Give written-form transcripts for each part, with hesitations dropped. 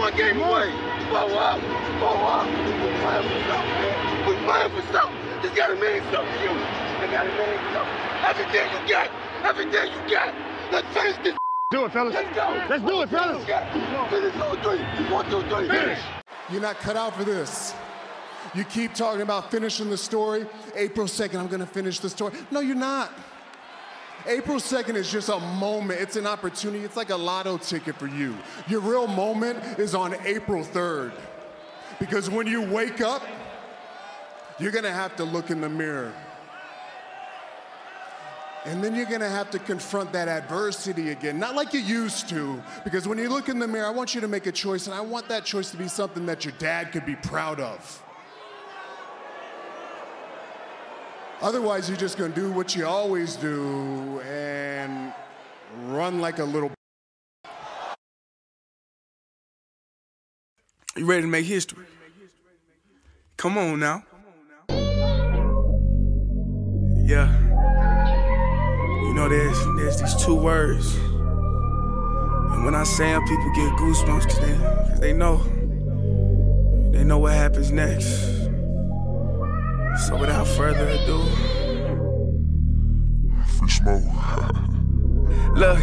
my game away. Blow up. We're playing for something, man. We're playing for something. This gotta mean something to you. It gotta mean something. Everything you got. Everything you got. Let's finish this. Do it, fellas. Let's go. Let's do it, fellas. Finish 2, 3. 1, 2, 3. Finish. You're not cut out for this. You keep talking about finishing the story. April 2nd, I'm gonna finish the story. No, you're not. April 2nd is just a moment. It's an opportunity. It's like a lotto ticket for you. Your real moment is on April 3rd. Because when you wake up, you're gonna have to look in the mirror. And then you're gonna have to confront that adversity again, not like you used to, because when you look in the mirror, I want you to make a choice, and I want that choice to be something that your dad could be proud of. Otherwise, you're just gonna do what you always do and run like a little. You ready to make history? Come on now. Yeah. You know, there's these 2 words. And when I say them, people get goosebumps because they know what happens next. So without further ado, Free smoke. look.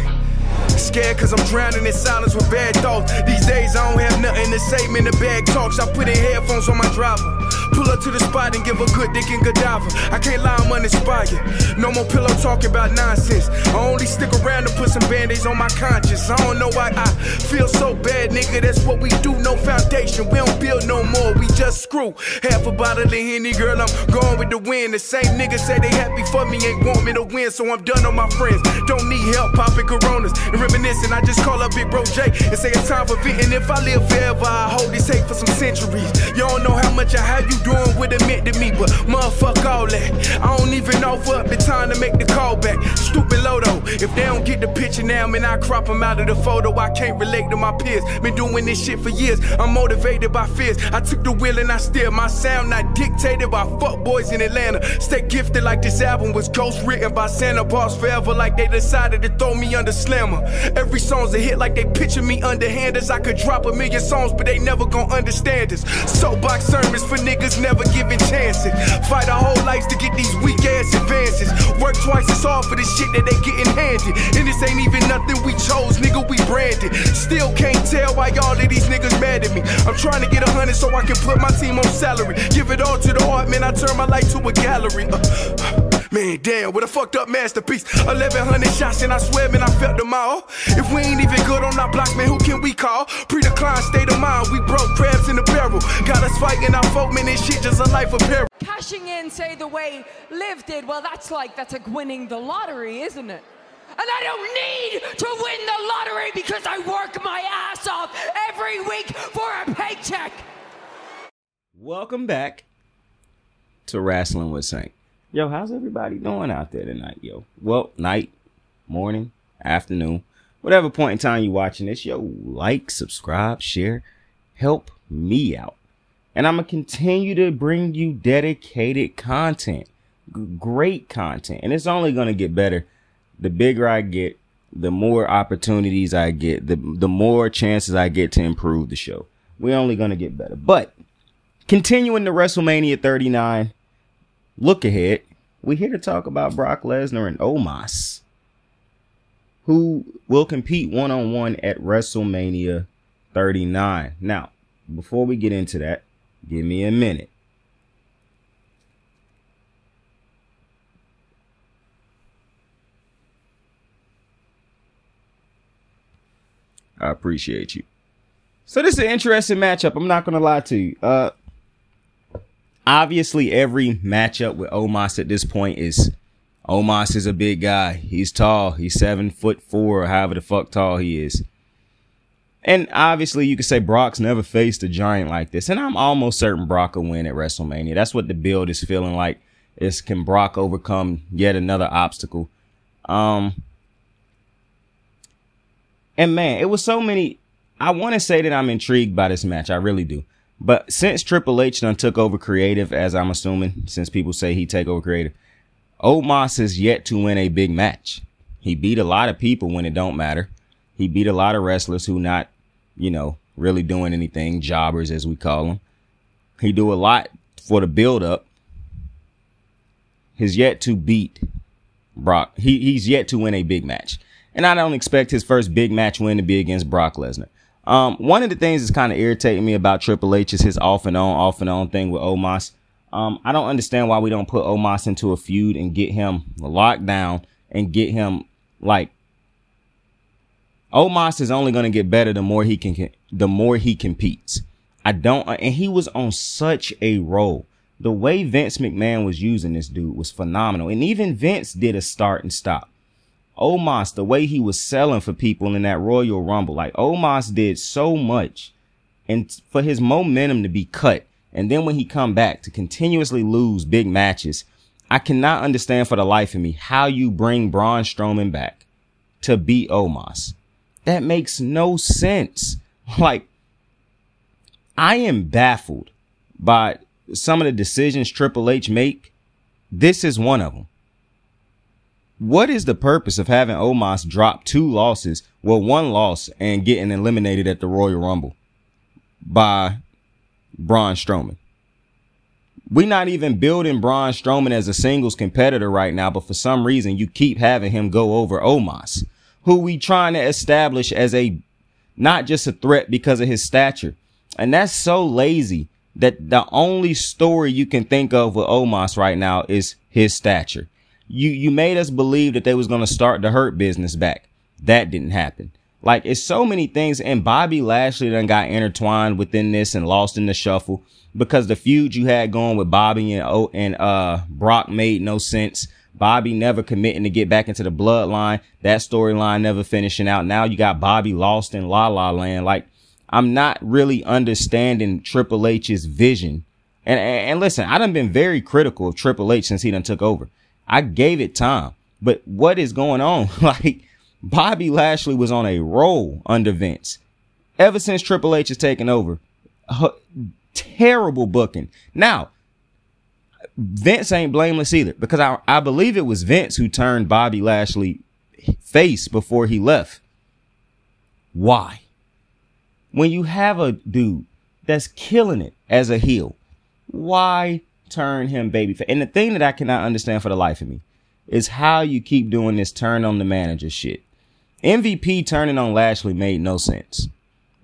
Scared cause I'm drowning in silence with bad thoughts. These days I don't have nothing to say, man, the bag talks. I put in headphones on my driver. Pull up to the spot and give a good dick and Godiva. I can't lie, I'm uninspired. No more pillow talking about nonsense. I only stick around to put some band-aids on my conscience. I don't know why I feel so bad, nigga. That's what we do, no foundation. We don't build no more, we just screw. Half a bottle of Henny, girl, I'm going with the wind. The same niggas say they happy for me, ain't want me to win. So I'm done on my friends. Don't need help popping Coronas and reminiscing. I just call up Big Bro J and say it's time for venting. If I live forever, I hold this hate for some centuries. You don't know how much I have you doing what it meant to me, but motherfuck all that. I don't even offer up the time to make the call back. Stupid Lodo, if they don't get the picture now, man, I crop them out of the photo. I can't relate to my peers. Been doing this shit for years. I'm motivated by fears. I took the wheel and I steer. My sound not dictated by fuck boys in Atlanta. Stay gifted like this album was ghost written by Santa. Boss forever like they decided to throw me under Slammer. Every song's a hit like they picture me underhanders. I could drop 1,000,000 songs, but they never gon' understand us. Soapbox sermons for niggas never giving chances. Fight our whole lives to get these weak ass advances. Work twice as hard for the shit that they getting handed. And this ain't even nothing we chose, nigga, we branded. Still can't tell why all of these niggas mad at me. I'm trying to get 100 so I can put my team on salary. Give it all to the art, man, I turn my life to a gallery. Man, damn, what a fucked up masterpiece. 1,100 shots and I swear, man, I felt them all. If we ain't even good on our blocks, man, who can we call? Pre-decline state of mind, we broke crabs in the barrel. Got us fighting our folk, man, this shit just a life of peril. Cashing in, say, the way Liv did, well, that's like winning the lottery, isn't it? And I don't need to win the lottery because I work my ass off every week for a paycheck. Welcome back to Wrestling with Saint. Yo, how's everybody doing out there tonight, yo? Well, night, morning, afternoon, whatever point in time you're watching this, yo, like, subscribe, share, help me out. And I'm going to continue to bring you dedicated content, great content. And it's only going to get better. The bigger I get, the more opportunities I get, the more chances I get to improve the show. We're only going to get better. But continuing to WrestleMania 39, look ahead. We're here to talk about Brock Lesnar and Omos, who will compete one-on-one at WrestleMania 39. Now, before we get into that, give me a minute. I appreciate you. So this is an interesting matchup. I'm not going to lie to you. Obviously, every matchup with Omos at this point is Omos is a big guy. He's tall. He's 7'4", or however the fuck tall he is. And obviously, you could say Brock's never faced a giant like this. And I'm almost certain Brock will win at WrestleMania. That's what the build is feeling like. Is can Brock overcome yet another obstacle? And man, it was so many. I want to say that I'm intrigued by this match. I really do. But since Triple H done took over creative, as I'm assuming, since people say he take over creative, Omos has yet to win a big match. He beat a lot of people when it don't matter. He beat a lot of wrestlers who not, really doing anything, jobbers as we call them. He do a lot for the build up. He's yet to beat Brock. He's yet to win a big match. And I don't expect his first big match win to be against Brock Lesnar. One of the things that's kind of irritating me about Triple H is his off and on thing with Omos. I don't understand why we don't put Omos into a feud and get him locked down and get him like, Omos is only going to get better the more he competes. And he was on such a roll. The way Vince McMahon was using this dude was phenomenal. And even Vince did a start and stop. Omos, the way he was selling for people in that Royal Rumble, like Omos did so much, and for his momentum to be cut, and then when he come back to continuously lose big matches, I cannot understand for the life of me how you bring Braun Strowman back to beat Omos. That makes no sense. Like, I am baffled by some of the decisions Triple H make. This is one of them. What is the purpose of having Omos drop 2 losses, well, 1 loss, and getting eliminated at the Royal Rumble by Braun Strowman? We're not even building Braun Strowman as a singles competitor right now, but for some reason you keep having him go over Omos, who we trying to establish as a not just a threat because of his stature. And that's so lazy that the only story you can think of with Omos right now is his stature. You made us believe that they was going to start the Hurt Business back. That didn't happen. Like, it's so many things. And Bobby Lashley done got intertwined within this and lost in the shuffle because the feud you had going with Bobby and Brock made no sense. Bobby never committing to get back into the bloodline. That storyline never finishing out. Now you got Bobby lost in La La Land. Like, I'm not really understanding Triple H's vision. And listen, I done been very critical of Triple H since he done took over. I gave it time. But what is going on? Like, Bobby Lashley was on a roll under Vince. Ever since Triple H has taken over, terrible booking. Now, Vince ain't blameless either, because I believe it was Vince who turned Bobby Lashley face before he left. Why? When you have a dude that's killing it as a heel, why turn him babyface? And the thing that I cannot understand for the life of me is how you keep doing this turn on the manager shit. MVP turning on Lashley made no sense.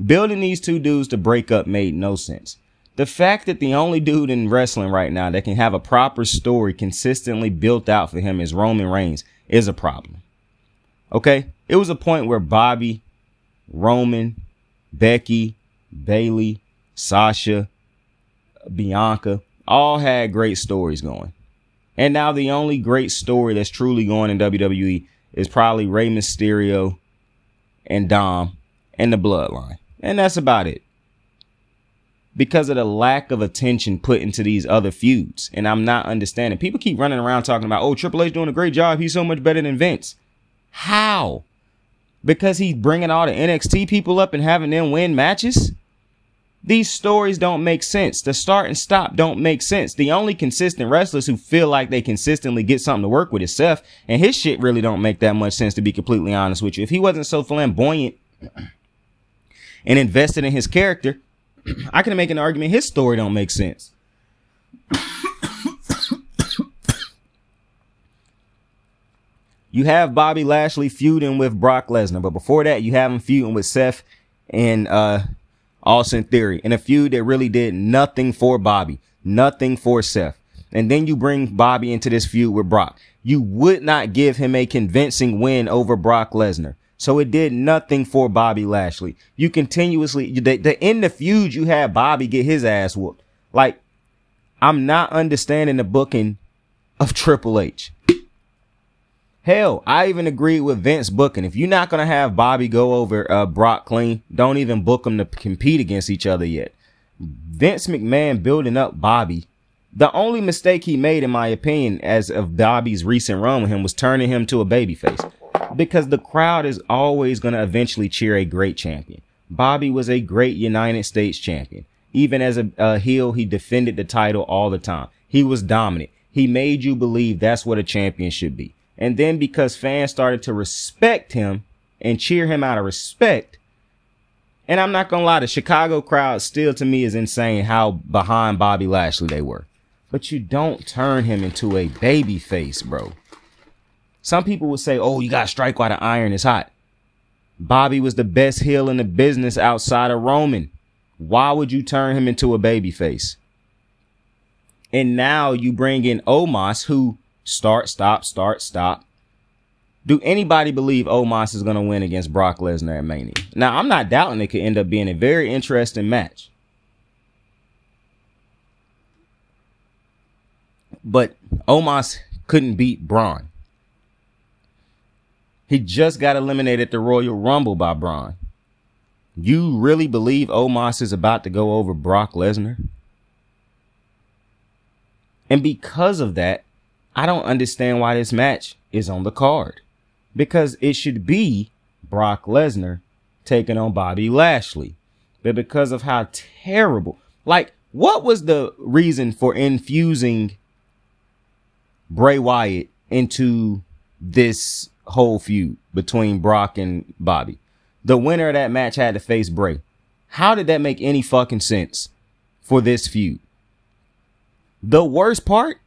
Building these 2 dudes to break up made no sense. The fact that the only dude in wrestling right now that can have a proper story consistently built out for him is Roman Reigns is a problem. Okay? It was a point where Bobby, Roman, Becky, Bayley, Sasha, Bianca all had great stories going. And now the only great story that's truly going in WWE is probably Rey Mysterio and Dom and the Bloodline. And that's about it. Because of the lack of attention put into these other feuds. And I'm not understanding. People keep running around talking about, oh, Triple H doing a great job. He's so much better than Vince. How? Because he's bringing all the NXT people up and having them win matches? These stories don't make sense. The start and stop don't make sense. The only consistent wrestlers who feel like they consistently get something to work with is Seth. And his shit really don't make that much sense, to be completely honest with you. If he wasn't so flamboyant and invested in his character, I can make an argument his story don't make sense. You have Bobby Lashley feuding with Brock Lesnar, but before that, you have him feuding with Seth and Austin Theory in a feud that really did nothing for Bobby, nothing for Seth. And then you bring Bobby into this feud with Brock. You would not give him a convincing win over Brock Lesnar. So it did nothing for Bobby Lashley. You continuously, in the feud, you had Bobby get his ass whooped. Like, I'm not understanding the booking of Triple H. Hell, I even agreed with Vince booking. If you're not going to have Bobby go over Brock clean, don't even book them to compete against each other yet. Vince McMahon building up Bobby. The only mistake he made, in my opinion, as of Bobby's recent run with him, was turning him to a babyface. Because the crowd is always going to eventually cheer a great champion. Bobby was a great United States champion. Even as a heel, he defended the title all the time. He was dominant. He made you believe that's what a champion should be. And then because fans started to respect him and cheer him out of respect, And I'm not going to lie, the Chicago crowd still to me is insane how behind Bobby Lashley they were. But you don't turn him into a baby face, bro. Some people would say, oh, you got to strike while the iron is hot. Bobby was the best heel in the business outside of Roman. Why would you turn him into a baby face? And now you bring in Omos, who start, stop. Do anybody believe Omos is going to win against Brock Lesnar at Mania? Now, I'm not doubting it could end up being a very interesting match. But Omos couldn't beat Braun. He just got eliminated at the Royal Rumble by Braun. You really believe Omos is about to go over Brock Lesnar? And because of that, I don't understand why this match is on the card. Because it should be Brock Lesnar taking on Bobby Lashley. But because of how terrible, like, what was the reason for infusing Bray Wyatt into this whole feud between Brock and Bobby? The winner of that match had to face Bray. How did that make any fucking sense for this feud? The worst part,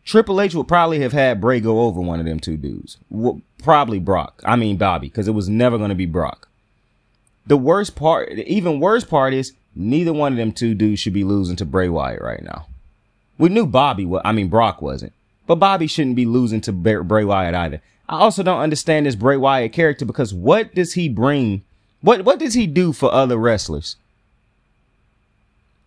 Triple H would probably have had Bray go over one of them two dudes. Probably Bobby, because it was never going to be Brock. The worst part, even worse part is neither one of them two dudes should be losing to Bray Wyatt right now. We knew Brock wasn't, but Bobby shouldn't be losing to Bray Wyatt either. I also don't understand this Bray Wyatt character, because what does he bring? What does he do for other wrestlers?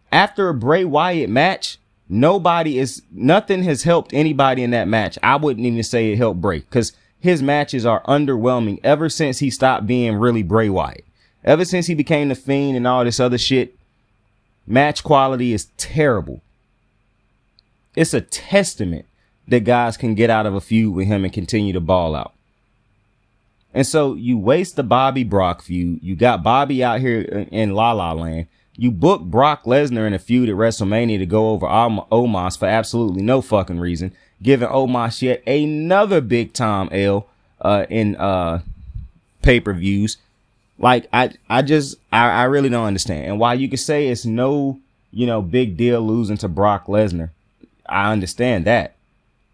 After a Bray Wyatt match, nothing has helped anybody in that match. I wouldn't even say it helped Bray, because his matches are underwhelming ever since he stopped being really Bray Wyatt. Ever since he became the Fiend and all this other shit, match quality is terrible. It's a testament that guys can get out of a feud with him and continue to ball out. And so you waste the Bobby Brock feud. You got Bobby out here in La La Land. You book Brock Lesnar in a feud at WrestleMania to go over Omos for absolutely no fucking reason, giving Omos yet another big time L in pay-per-views. Like, I really don't understand. And while you could say it's no, big deal losing to Brock Lesnar, I understand that.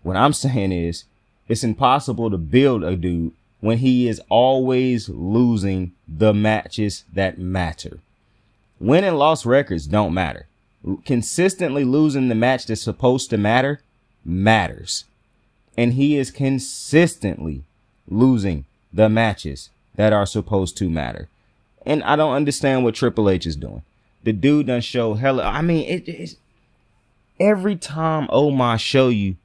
What I'm saying is it's impossible to build a dude when he is always losing the matches that matter. Win and loss records don't matter. Consistently losing the match that's supposed to matter matters. And he is consistently losing the matches that are supposed to matter. And I don't understand what Triple H is doing. The dude done show it's every time Omos show you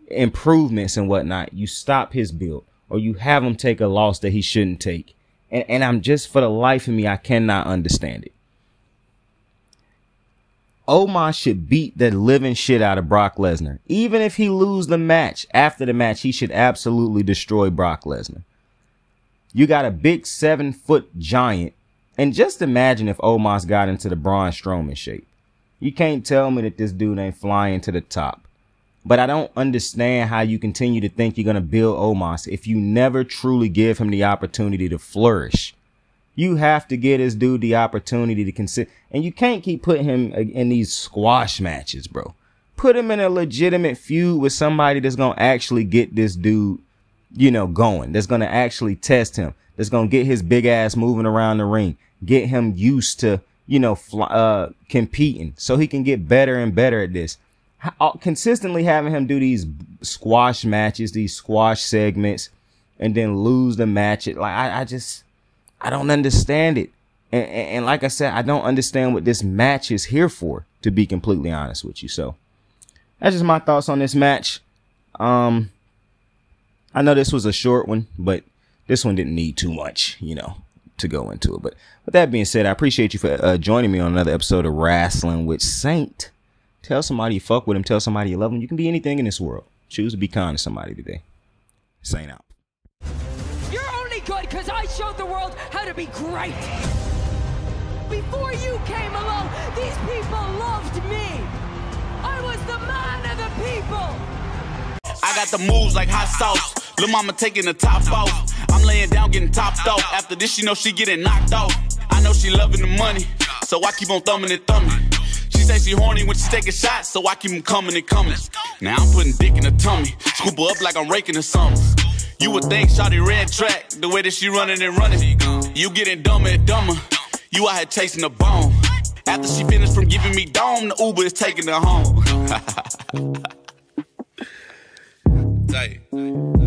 improvements and whatnot, you stop his build or you have him take a loss that he shouldn't take. And I'm just, for the life of me, I cannot understand it. Omos should beat the living shit out of Brock Lesnar. Even if he lose the match, after the match, he should absolutely destroy Brock Lesnar. You got a big 7-foot giant. And just imagine if Omos got into the Braun Strowman shape. You can't tell me that this dude ain't flying to the top. But I don't understand how you continue to think you're going to build Omos if you never truly give him the opportunity to flourish. You have to give this dude the opportunity to consider. And you can't keep putting him in these squash matches, bro. Put him in a legitimate feud with somebody that's going to actually get this dude, going. That's going to actually test him. That's going to get his big ass moving around the ring. Get him used to, competing so he can get better and better at this. Consistently having him do these squash matches, these squash segments, and then lose the match. I don't understand it. And like I said, I don't understand what this match is here for, to be completely honest with you. So that's just my thoughts on this match. I know this was a short one, but this one didn't need too much, to go into it. But with that being said, I appreciate you for joining me on another episode of Wrestling with Saint. Tell somebody you fuck with him. Tell somebody you love them. You can be anything in this world. Choose to be kind to somebody today. Saint out. You're only good because I showed the world how to be great. Before you came along, these people loved me. I was the man of the people. I got the moves like hot sauce. Lil' mama taking the top off. I'm laying laying down, getting topped off. After this, she know she getting knocked off. I know she loving the money, so I keep on thumbing and thumbing. She say she horny when she taking shots, so I keep them coming and coming. Now I'm putting dick in her tummy, scoop her up like I'm raking her something. You would think shawty ran track, the way that she running and running. You getting dumber and dumber, you out here chasing the bone. After she finished from giving me dome, the Uber is taking her home. Tight.